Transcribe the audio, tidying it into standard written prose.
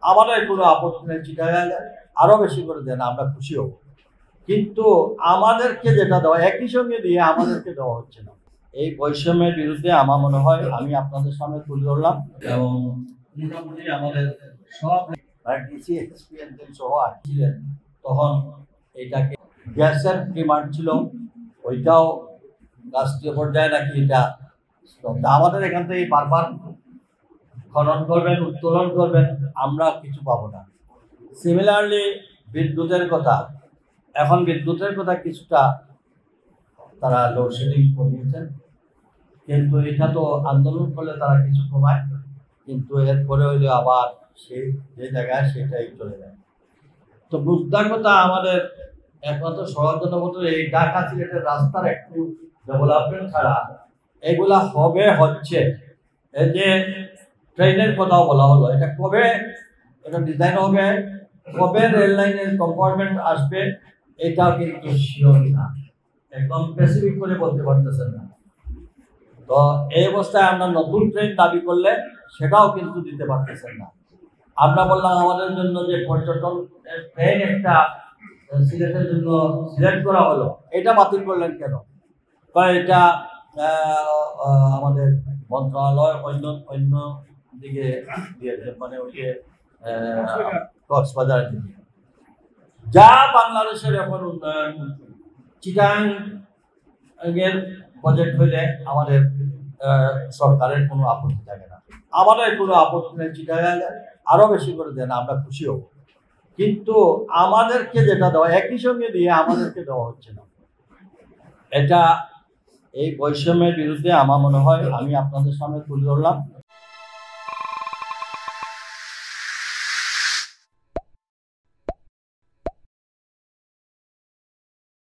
আমাদের কোনো আপত্তি নেই, চিটাগাং আরো বেশি করে দেন, আমরা খুশি হব। কিন্তু আমাদেরকে যেটা দেওয়া একই সঙ্গে দিয়ে আমাদেরকে দেওয়া হচ্ছে না। এই বৈষম্যের বিরুদ্ধে আমার মনে হয় আমি আপনাদের সামনে তুলে ধরলাম, এবং মোটামুটি আমাদের সব ডিসি এক্সপিরিয়েন্স সহ আসছিলেন তখন এটাকে গ্যাসের ডিমান্ড ছিল, ওইটাও রাষ্ট্রীয় পর্যায়ে নাকি এটা আমাদের এখান থেকে বারবার খনন করবেন, উত্তোলন করবেন, আমরা কিছু পাবো না। সিমিলারলি বিদ্যুতের কথা, এখন বিদ্যুতের কথা কিছুটা তারা লোডশেডিং কমিয়েছেন, কিন্তু এটা তো আন্দোলন করলে তারা কিছু কমায়, কিন্তু এরপরে হইলে আবার সেই যে জায়গায় সেটাই চলে যায়। তো বুঝদার কথা, আমাদের একমাত্র সড়কগত এই ঢাকা সিলেটের রাস্তার একটু ডেভেলপমেন্ট ছাড়া এগুলা হবে হচ্ছে। এই যে ট্রেনের কথাও বলা হলো, এটা কবে এটা ডিজাইন হবে, কবে রেল লাইনের কম্পার্টমেন্ট আসবে, এটাও কিন্তু শিওর না, একদম স্পেসিফিক করে বলতে পারতেছেন না। তো এই অবস্থায় আমরা নতুন ট্রেন দাবি করলে সেটাও কিন্তু দিতে পারতেছেন না। আমরা বললাম আমাদের জন্য যে পর্যটন ট্রেন একটা সিলেটের জন্য সিলেক্ট করা হলো, এটা বাতিল করলেন কেন? কারণ এটা আমাদের মন্ত্রণালয় অন্য দিকে দিয়েছে, মানে ওই যে কক্সবাজারের দিকে, যা বাংলাদেশের এখন উন্নয়ন। চিটাগাং এর বাজেট হইলে আমাদের সরকারের কোনো আপত্তি থাকে না, আমাদের কোনো আপত্তি নেই, চিটাগাং আরো বেশি করে দেন, আমরা খুশি হব। কিন্তু আমাদেরকে যেটা দেওয়া একই সঙ্গে দিয়ে আমাদেরকে দেওয়া হচ্ছে না। এটা এই বৈষম্যের বিরুদ্ধে আমার মনে হয় আমি আপনাদের সামনে তুলে ধরলাম।